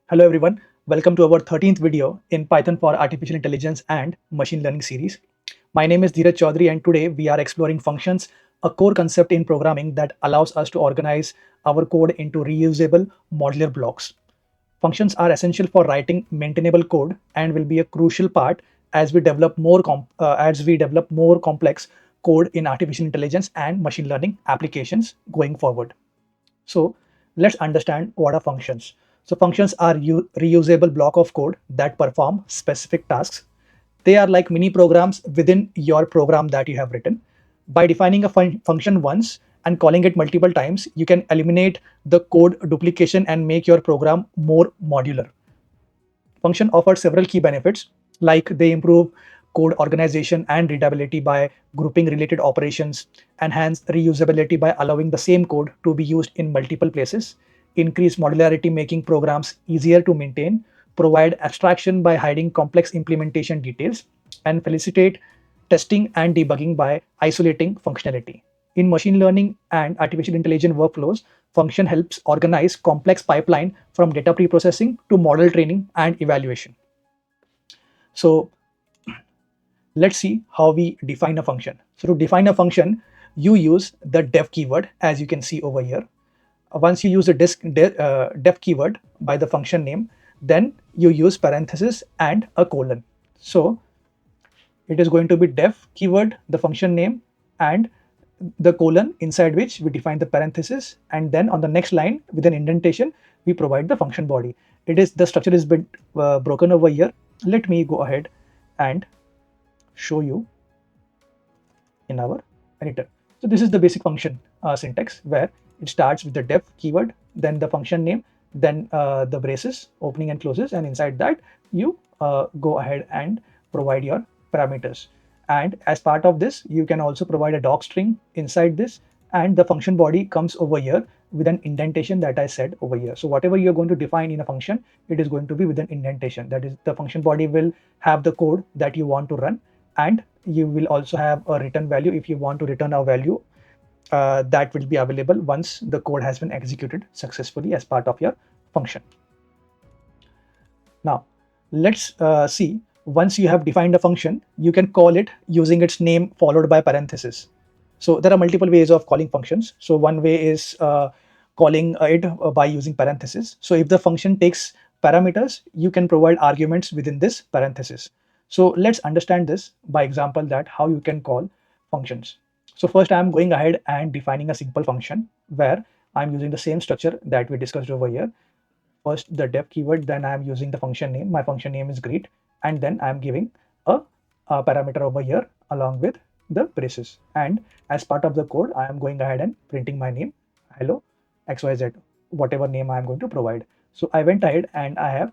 Hello everyone, welcome to our 13th video in Python for Artificial Intelligence and Machine Learning series. My name is Dheeraj Choudhary and today we are exploring functions, a core concept in programming that allows us to organize our code into reusable modular blocks. Functions are essential for writing maintainable code and will be a crucial part as we develop more complex code in artificial intelligence and machine learning applications going forward. So let's understand what are functions. So functions are reusable block of code that perform specific tasks. They are like mini programs within your program that you have written. By defining a function once and calling it multiple times, you can eliminate the code duplication and make your program more modular. Function offers several key benefits, like they improve code organization and readability by grouping related operations, enhance reusability by allowing the same code to be used in multiple places, increase modularity making programs easier to maintain, provide abstraction by hiding complex implementation details, and facilitate testing and debugging by isolating functionality. In machine learning and artificial intelligence workflows, function helps organize complex pipeline from data preprocessing to model training and evaluation. So let's see how we define a function. So to define a function, you use the def keyword as you can see over here. Once you use the def keyword by the function name, then you use parenthesis and a colon. So it is going to be def keyword, the function name, and the colon inside which we define the parenthesis, and then on the next line with an indentation we provide the function body. It is the structure is bit broken over here. Let me go ahead and show you in our editor. So this is the basic function syntax, where it starts with the def keyword, then the function name, then the braces opening and closes, and inside that you go ahead and provide your parameters. And as part of this, you can also provide a docstring inside this, and the function body comes over here with an indentation that I said over here. So whatever you're going to define in a function, it is going to be with an indentation. That is, the function body will have the code that you want to run, and you will also have a return value if you want to return a value that will be available once the code has been executed successfully as part of your function. Now, let's see, once you have defined a function, you can call it using its name followed by parenthesis. So there are multiple ways of calling functions. So one way is calling it by using parenthesis. So if the function takes parameters, you can provide arguments within this parenthesis. So let's understand this by example, that how you can call functions. So first I'm going ahead and defining a simple function where I'm using the same structure that we discussed over here. First the def keyword, then I'm using the function name. My function name is greet, and then I'm giving a parameter over here along with the braces. And as part of the code, I am going ahead and printing my name, hello xyz, whatever name I am going to provide. So I went ahead and I have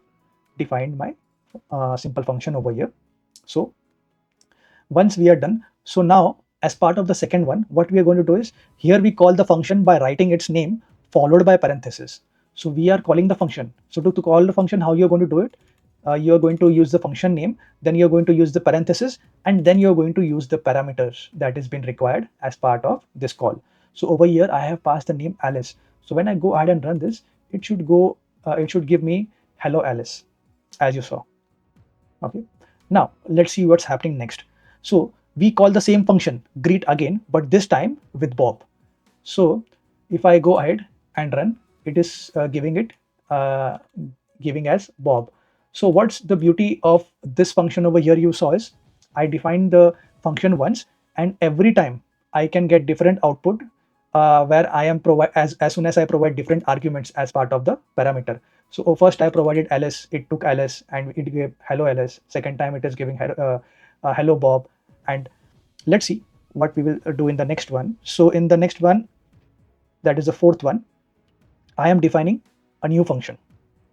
defined my simple function over here. So once we are done, so now as part of the second one, what we are going to do is, here we call the function by writing its name followed by parenthesis. So we are calling the function. So to call the function, how you're going to do it, you're going to use the function name, then you're going to use the parenthesis, and then you're going to use the parameters that is been required as part of this call. So over here I have passed the name Alice. So when I go ahead and run this, it should give me hello Alice, as you saw. Okay, now let's see what's happening next. So we call the same function greet again, but this time with Bob. So if I go ahead and run, it is giving as Bob. So what's the beauty of this function over here you saw is, I defined the function once, and every time I can get different output where I am provide as soon as I provide different arguments as part of the parameter. So first I provided Alice, it took Alice and it gave hello Alice. Second time it is giving hello Bob. And let's see what we will do in the next one. So in the next one, that is the fourth one, I am defining a new function.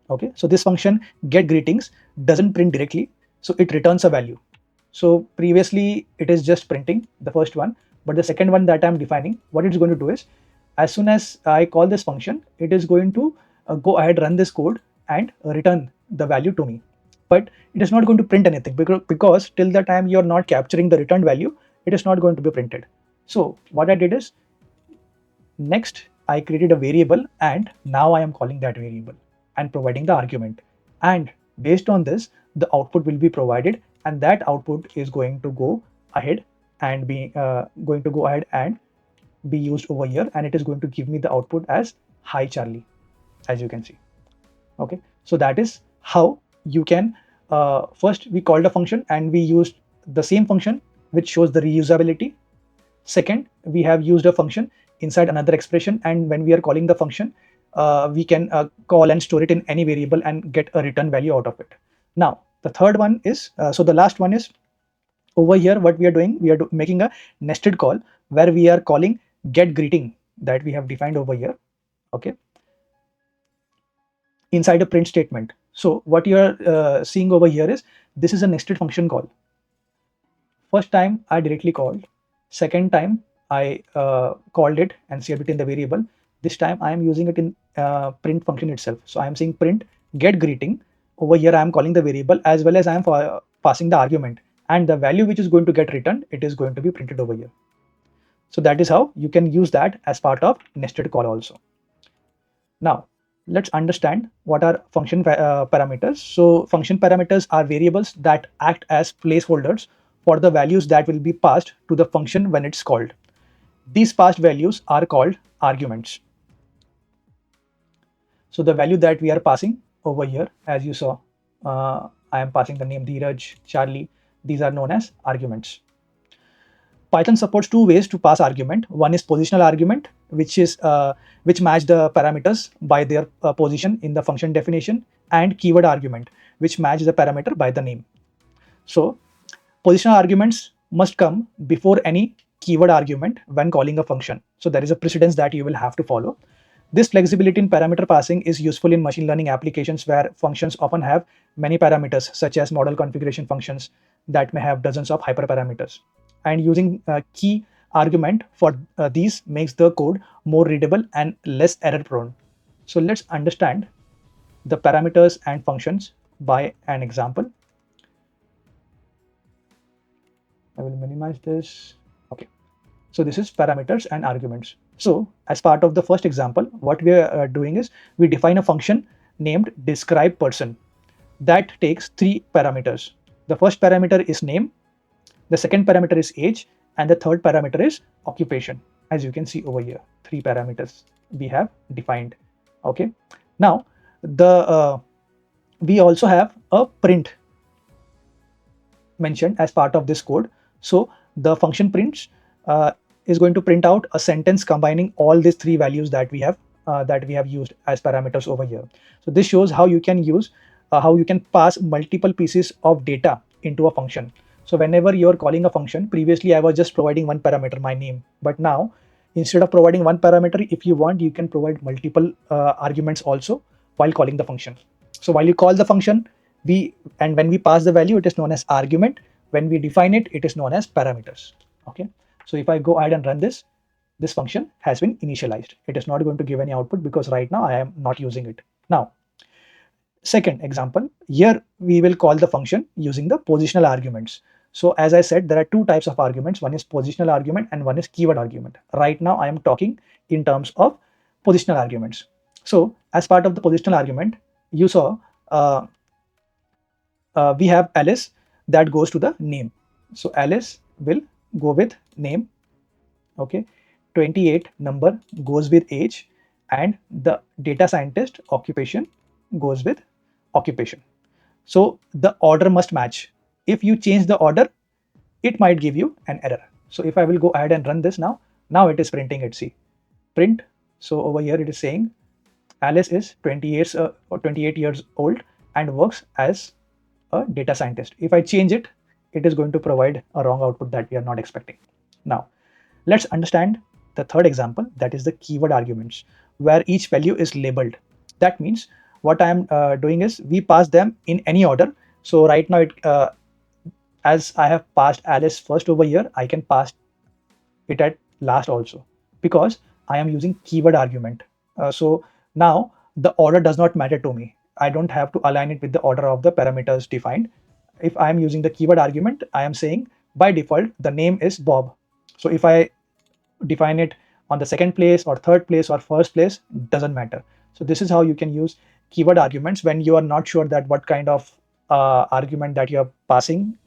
Okay, so this function get greetings doesn't print directly, so it returns a value. So previously it is just printing the first one, but the second one that I'm defining, what it's going to do is, as soon as I call this function, it is going to go ahead, run this code and return the value to me. But it is not going to print anything because till the time you're not capturing the returned value, it is not going to be printed. So what I did is, next I created a variable, and now I am calling that variable and providing the argument. and based on this the output will be provided, and that output is going to go ahead and be used over here, and it is going to give me the output as hi Charlie, as you can see. Okay, so that is how you can first we called a function and we used the same function which shows the reusability. Second, we have used a function inside another expression, and when we are calling the function, we can call and store it in any variable and get a return value out of it. Now, the third one is, so the last one is over here, what we are doing, we are making a nested call where we are calling get greeting that we have defined over here, okay, inside a print statement. So what you are seeing over here is this is a nested function call. First time I directly called, second time I called it and saved it in the variable. This time I am using it in print function itself. So I am saying print get greeting. Over here I am calling the variable as well as I am passing the argument, and the value which is going to get returned, it is going to be printed over here. So that is how you can use that as part of nested call also. Now let's understand what are function parameters. So function parameters are variables that act as placeholders for the values that will be passed to the function when it's called. These passed values are called arguments. So the value that we are passing over here, as you saw, I am passing the name Dheeraj, Charlie. These are known as arguments. Python supports two ways to pass argument. One is positional argument, which match the parameters by their position in the function definition, and keyword argument, which match the parameter by the name. So positional arguments must come before any keyword argument when calling a function. So there is a precedence that you will have to follow. This flexibility in parameter passing is useful in machine learning applications where functions often have many parameters, such as model configuration functions that may have dozens of hyperparameters. And using key argument for these makes the code more readable and less error prone. So let's understand the parameters and functions by an example. I will minimize this. Okay, so this is parameters and arguments. So as part of the first example, what we are doing is we define a function named describe person that takes three parameters. The first parameter is name, the second parameter is age, and the third parameter is occupation. As you can see over here, three parameters we have defined. Okay, now we also have a print mentioned as part of this code. So the function prints is going to print out a sentence combining all these three values that we have used as parameters over here. So this shows how you can use how you can pass multiple pieces of data into a function. So whenever you're calling a function, previously I was just providing one parameter, my name, but now instead of providing one parameter, if you want, you can provide multiple arguments also while calling the function. So while you call the function, when we pass the value, it is known as argument. When we define it, it is known as parameters. Okay, so if I go ahead and run this function has been initialized. It is not going to give any output because right now I am not using it. Now, second example, here we will call the function using the positional arguments. So as I said, there are two types of arguments. One is positional argument and one is keyword argument. Right now I am talking in terms of positional arguments. So as part of the positional argument, you saw we have Alice that goes to the name. So Alice will go with name. Okay, 28 number goes with age, and the data scientist occupation goes with occupation. So the order must match. If you change the order, it might give you an error. So if I will go ahead and run this now it is printing it. See, print. So over here it is saying Alice is 28 years old and works as a data scientist. If I change it, it is going to provide a wrong output that we are not expecting. Now, let's understand the third example, that is the keyword arguments, where each value is labeled. That means what I am doing is we pass them in any order. So right now, as I have passed Alice first over here, I can pass it at last also because I am using keyword argument. So now the order does not matter to me. I don't have to align it with the order of the parameters defined. If I am using the keyword argument, I am saying by default the name is Bob. So if I define it on the second place or third place or first place, doesn't matter. So this is how you can use keyword arguments when you are not sure that what kind of argument that you are passing,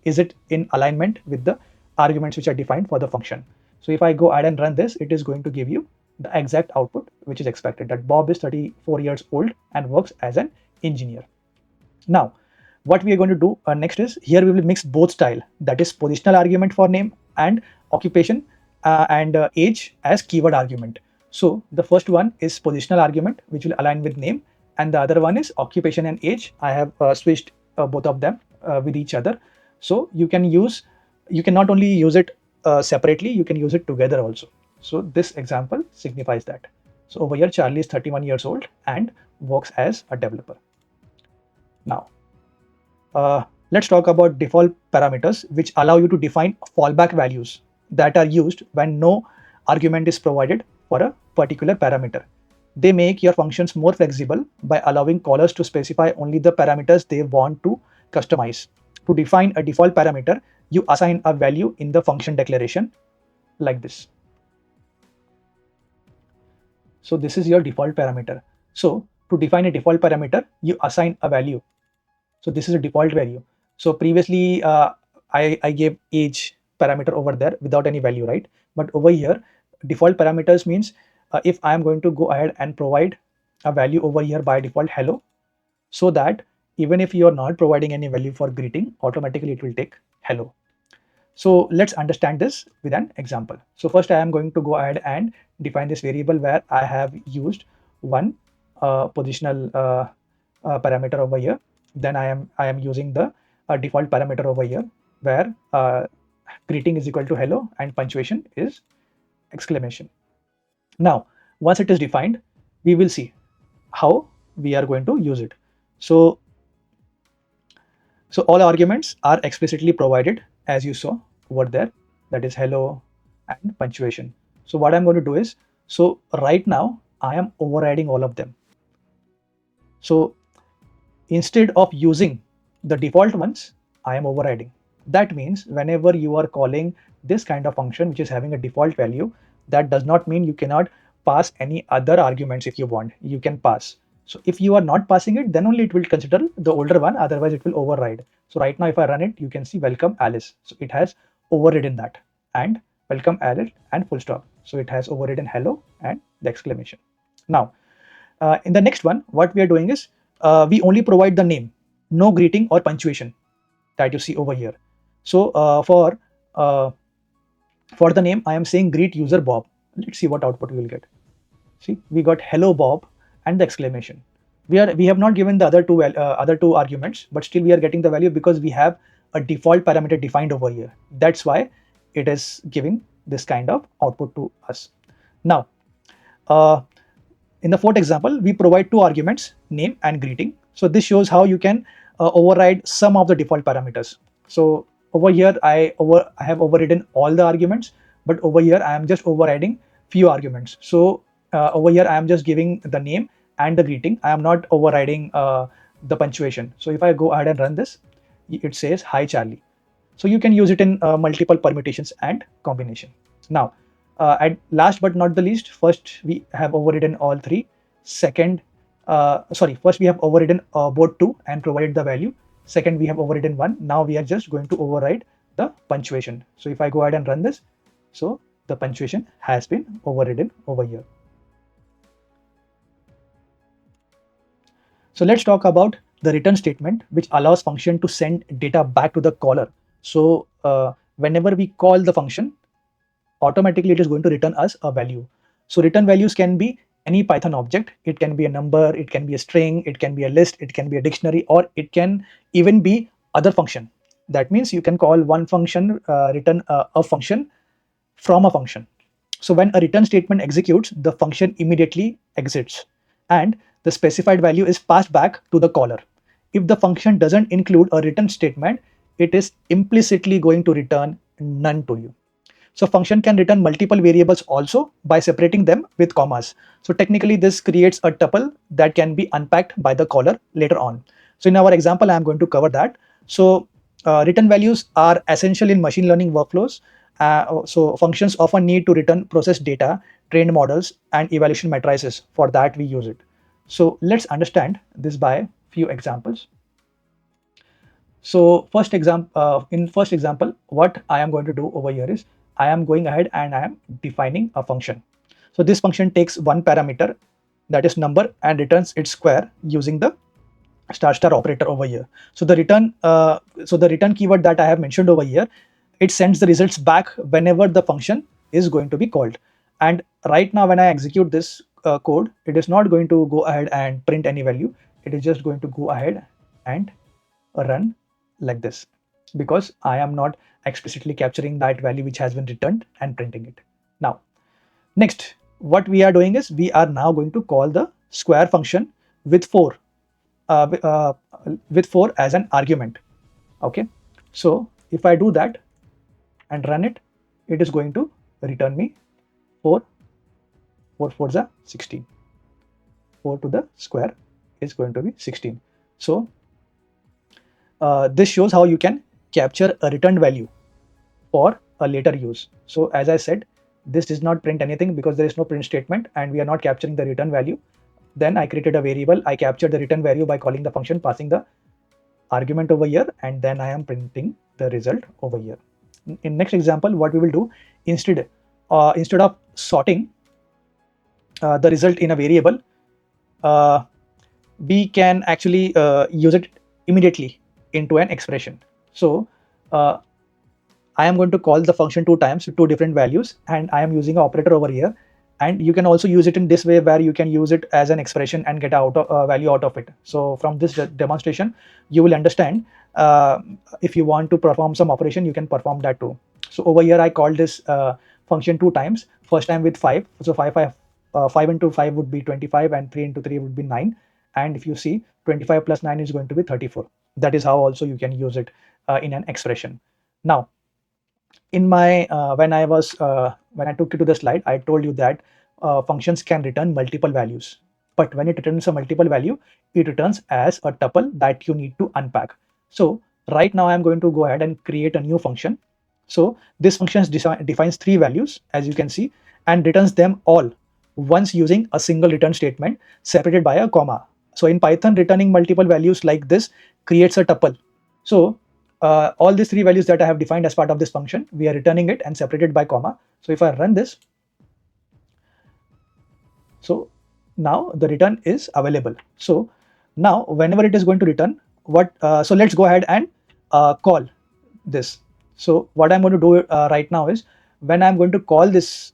is it in alignment with the arguments which are defined for the function. So if I go ahead and run this, it is going to give you the exact output which is expected, that Bob is 34 years old and works as an engineer. Now, what we are going to do next is, here we will mix both style, that is positional argument for name and occupation and age as keyword argument. So the first one is positional argument, which will align with name, and the other one is occupation and age. I have switched both of them with each other. So you can not only use it separately, you can use it together also. So this example signifies that. So over here, Charlie is 31 years old and works as a developer. Now, let's talk about default parameters, which allow you to define fallback values that are used when no argument is provided for a particular parameter. They make your functions more flexible by allowing callers to specify only the parameters they want to customize. To define a default parameter, you assign a value in the function declaration like this. So this is your default parameter. So to define a default parameter, you assign a value. So this is a default value. So previously I gave age parameter over there without any value, right? But over here, default parameters means if I am going to go ahead and provide a value over here by default hello, so that even if you are not providing any value for greeting, automatically it will take hello. So let's understand this with an example. So first I am going to go ahead and define this variable where I have used one positional parameter over here. Then I am using the default parameter over here where greeting is equal to hello and punctuation is exclamation. Now, once it is defined, we will see how we are going to use it. So all arguments are explicitly provided as you saw over there, that is hello and punctuation. So what I'm going to do is, so right now I am overriding all of them. So instead of using the default ones, I am overriding. That means whenever you are calling this kind of function which is having a default value, that does not mean you cannot pass any other arguments. If you want, you can pass. So if you are not passing it, then only it will consider the older one, otherwise it will override. So right now if I run it, you can see welcome Alice. So it has overridden that, and welcome Alice and full stop. So it has overridden hello and the exclamation. Now in the next one, what we are doing is we only provide the name, no greeting or punctuation that you see over here. So for the name, I am saying greet user Bob. Let's see what output we will get. See, we got hello Bob and the exclamation. We have not given the other two arguments, but still we are getting the value because we have a default parameter defined over here. That's why it is giving this kind of output to us. Now, in the fourth example, we provide two arguments, name and greeting. So this shows how you can override some of the default parameters. So over here, I have overridden all the arguments, but over here I am just overriding few arguments. So over here I am just giving the name and the greeting. I am not overriding the punctuation. So if I go ahead and run this, it says hi Charlie. So you can use it in multiple permutations and combination. Now, at last but not the least, first we have overridden all three. First we have overridden both two and provided the value. Second, we have overridden one. Now we are just going to override the punctuation. So if I go ahead and run this, so the punctuation has been overridden over here. So let's talk about the return statement, which allows function to send data back to the caller. So whenever we call the function, automatically it is going to return us a value. So return values can be any Python object. It can be a number, it can be a string, it can be a list, it can be a dictionary, or it can even be other function. That means you can call one function, return a function from a function. So when a return statement executes, the function immediately exits and the specified value is passed back to the caller. If the function doesn't include a return statement, it is implicitly going to return none to you. So function can return multiple variables also by separating them with commas. So technically this creates a tuple that can be unpacked by the caller later on. So in our example, I am going to cover that. So return values are essential in machine learning workflows. So functions often need to return processed data, trained models, and evaluation matrices. For that we use it. So let's understand this by few examples. So in first example, what I am going to do over here is I am going ahead and I am defining a function. So this function takes one parameter, that is number, and returns its square using the star star operator over here. So the return keyword that I have mentioned over here, it sends the results back whenever the function is going to be called. And right now when I execute this code, it is not going to go ahead and print any value. It is just going to go ahead and run like this, because I am not explicitly capturing that value which has been returned and printing it. Now, next, what we are doing is we are now going to call the square function with 4 uh, uh, with 4 as an argument. Okay, so if I do that and run it, it is going to return me 4. 4 4 is 16. 4 to the square is going to be 16. So this shows how you can capture a returned value for a later use. So as I said, this does not print anything because there is no print statement and we are not capturing the return value. Then I created a variable. I captured the return value by calling the function, passing the argument over here, and then I am printing the result over here. In next example, what we will do, instead of sorting the result in a variable, we can actually use it immediately into an expression. So I am going to call the function 2 times to 2 different values, and I am using an operator over here. And you can also use it in this way, where you can use it as an expression and get out value out of it. So from this demonstration, you will understand if you want to perform some operation, you can perform that too. So over here, I called this function 2 times. First time with 5. So 5 into 5 would be 25, and 3 into 3 would be 9. And if you see, 25 plus 9 is going to be 34. That is how also you can use it in an expression. Now, in my when I took you to the slide, I told you that functions can return multiple values, but when it returns a multiple value, it returns as a tuple that you need to unpack. So right now I'm going to go ahead and create a new function. So this function defines 3 values, as you can see, and returns them all once using a single return statement separated by a comma. So in Python, returning multiple values like this creates a tuple. So all these 3 values that I have defined as part of this function, we are returning it and separated by comma. So if I run this, so now the return is available. So now whenever it is going to return, so let's go ahead and call this. So what I'm going to do right now is, when I'm going to call this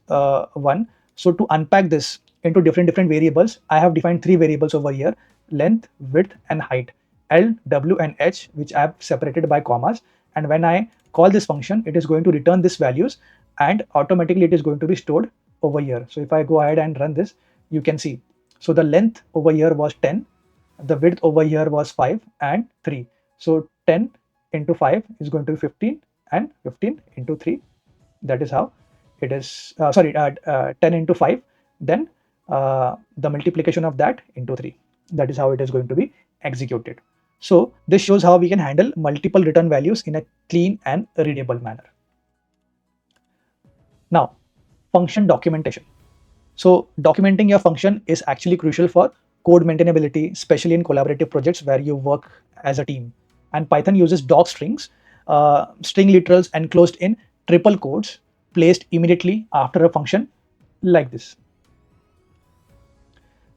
one, so to unpack this into different variables, I have defined 3 variables over here: length, width, and height. L, W, and H, which I have separated by commas. And when I call this function, it is going to return these values, and automatically it is going to be stored over here. So if I go ahead and run this, you can see. So the length over here was 10, the width over here was 5 and 3. So 10 into 5 is going to be 15, and 15 into 3, that is how it is. 10 into 5, then the multiplication of that into 3, that is how it is going to be executed. So this shows how we can handle multiple return values in a clean and readable manner. Now, function documentation. So documenting your function is actually crucial for code maintainability, especially in collaborative projects where you work as a team. And Python uses docstrings, string literals enclosed in triple quotes placed immediately after a function like this.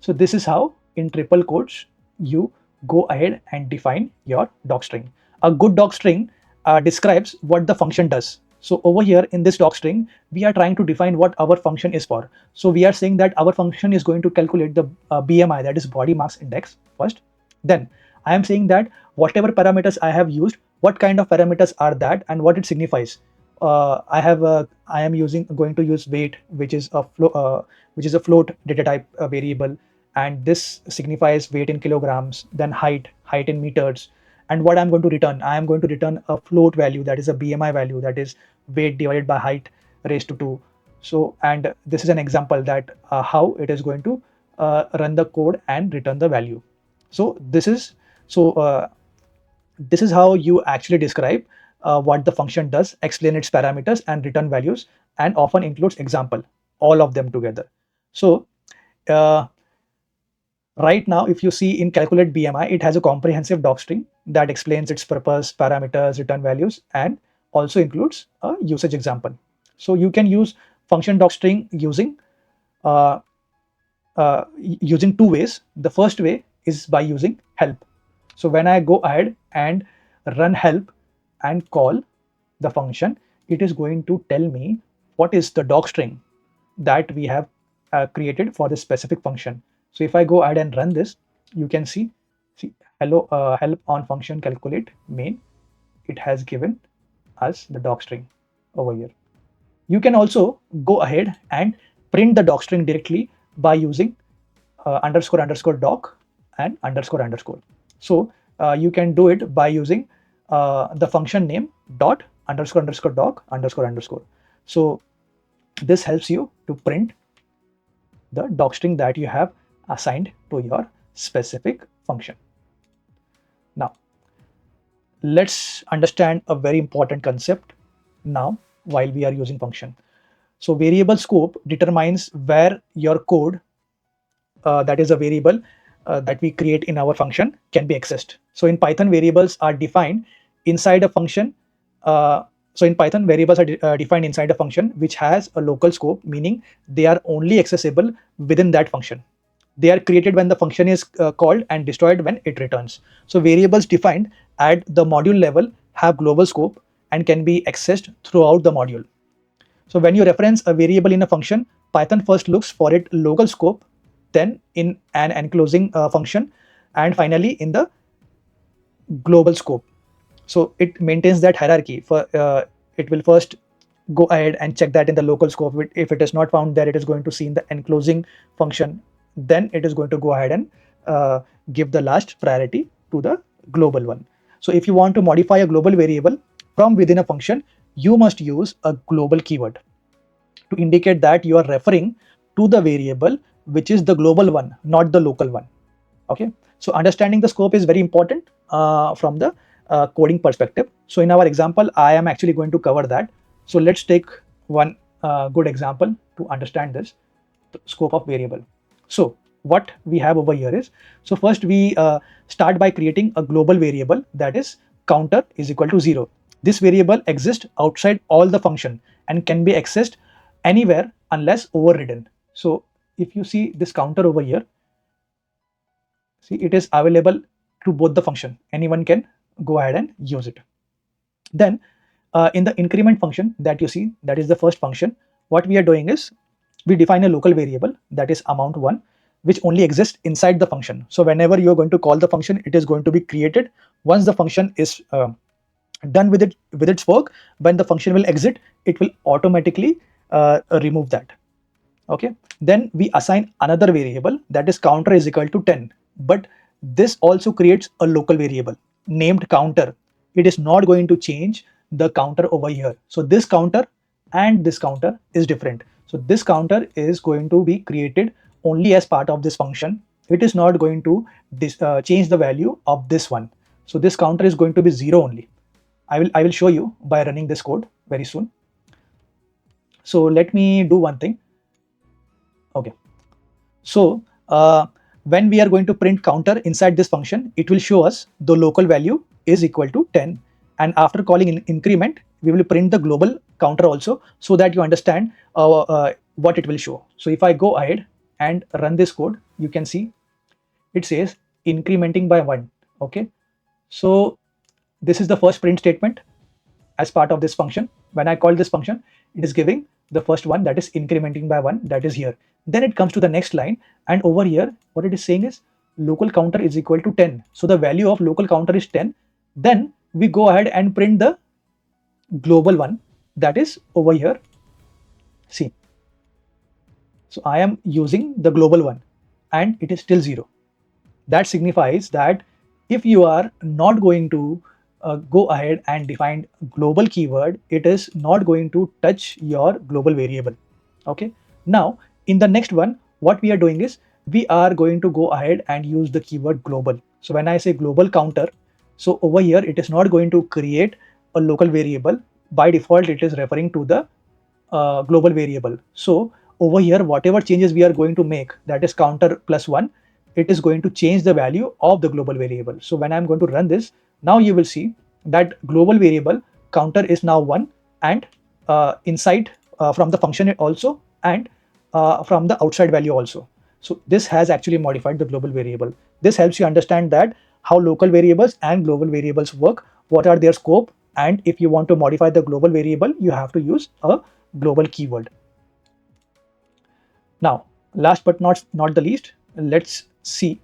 So this is how in triple quotes you go ahead and define your docstring. A good docstring describes what the function does. So over here in this docstring, we are trying to define what our function is for. So we are saying that our function is going to calculate the BMI, that is body mass index, first. Then I am saying that whatever parameters I have used, what kind of parameters are that and what it signifies. I am going to use weight, which is a float data type variable, and this signifies weight in kilograms. Then height in meters. And what I'm going to return, I am going to return a float value, that is a BMI value, that is weight divided by height raised to 2. So, and this is an example that how it is going to run the code and return the value. So this is how you actually describe what the function does, explain its parameters and return values, and often includes example, all of them together. So Right now, if you see in calculate BMI, it has a comprehensive docstring that explains its purpose, parameters, return values, and also includes a usage example. So you can use function docstring uh, using two ways. The first way is by using help. So when I go ahead and run help and call the function, it is going to tell me what is the docstring that we have created for this specific function. So if I go ahead and run this, you can see hello help on function calculate main. It has given us the docstring over here. You can also go ahead and print the docstring directly by using underscore underscore doc and underscore underscore. So you can do it by using the function name dot underscore underscore doc underscore underscore. So this helps you to print the docstring that you have assigned to your specific function. Now, let's understand a very important concept now while we are using function. So variable scope determines where your code, that is a variable that we create in our function, can be accessed. So in Python, variables are defined inside a function. So in Python, variables are defined inside a function which has a local scope, meaning they are only accessible within that function. They are created when the function is called and destroyed when it returns. So variables defined at the module level have global scope and can be accessed throughout the module. So when you reference a variable in a function, Python first looks for its local scope, then in an enclosing function, and finally in the global scope. So it maintains that hierarchy. It will first go ahead and check that in the local scope. If it is not found there, it is going to see in the enclosing function. Then it is going to go ahead and give the last priority to the global one. So if you want to modify a global variable from within a function, you must use a global keyword to indicate that you are referring to the variable which is the global one, not the local one. Okay, so understanding the scope is very important from the coding perspective. So in our example, I am actually going to cover that. So let's take one good example to understand this scope of variable. So what we have over here is, so first we start by creating a global variable, that is counter is equal to 0. This variable exists outside all the function and can be accessed anywhere unless overridden. So if you see this counter over here, see it is available to both the function. Anyone can go ahead and use it. Then in the increment function that you see, that is the first function, what we are doing is we define a local variable, that is amount1, which only exists inside the function. So whenever you are going to call the function, it is going to be created once the function is done with its work. When the function will exit, it will automatically remove that. Okay, then we assign another variable, that is counter is equal to 10, but this also creates a local variable named counter. It is not going to change the counter over here. So this counter and this counter is different. So this counter is going to be created only as part of this function. It is not going to change the value of this one. So this counter is going to be 0 only. I will show you by running this code very soon. So let me do one thing. Okay, so when we are going to print counter inside this function, it will show us the local value is equal to 10, and after calling in increment, we will print the global counter also, so that you understand what it will show. So if I go ahead and run this code, you can see it says incrementing by 1. Okay, so this is the first print statement as part of this function. When I call this function, it is giving the first one, that is incrementing by 1, that is here. Then it comes to the next line, and over here what it is saying is local counter is equal to 10. So the value of local counter is 10. Then we go ahead and print the global one, that is over here. See, so I am using the global one and it is still 0. That signifies that if you are not going to go ahead and define global keyword, it is not going to touch your global variable. Okay, now in the next one, what we are doing is we are going to go ahead and use the keyword global. So when I say global counter, so over here it is not going to create a local variable. By default, it is referring to the global variable. So over here, whatever changes we are going to make, that is counter plus 1, it is going to change the value of the global variable. So when I'm going to run this, now you will see that global variable counter is now 1, and inside from the function also, and from the outside value also. So this has actually modified the global variable. This helps you understand that how local variables and global variables work, what are their scope, and if you want to modify the global variable, you have to use a global keyword. Now, last but not the least, let's see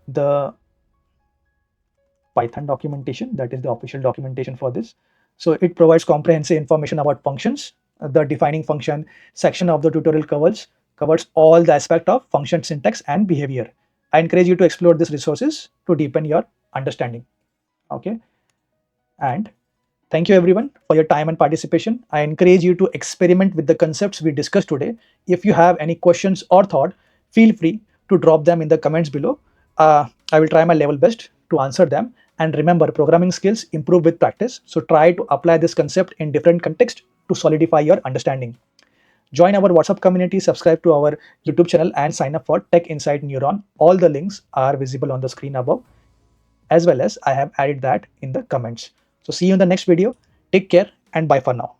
the Python documentation, that is the official documentation for this. So it provides comprehensive information about functions. The defining function section of the tutorial covers all the aspect of function syntax and behavior. I encourage you to explore these resources to deepen your understanding. Okay, and thank you everyone for your time and participation. I encourage you to experiment with the concepts we discussed today. If you have any questions or thought, feel free to drop them in the comments below. I will try my level best to answer them. And remember, programming skills improve with practice. So try to apply this concept in different contexts to solidify your understanding. Join our WhatsApp community, subscribe to our YouTube channel, and sign up for Tech Insight Neuron. All the links are visible on the screen above, as well as I have added that in the comments. So see you in the next video. Take care and bye for now.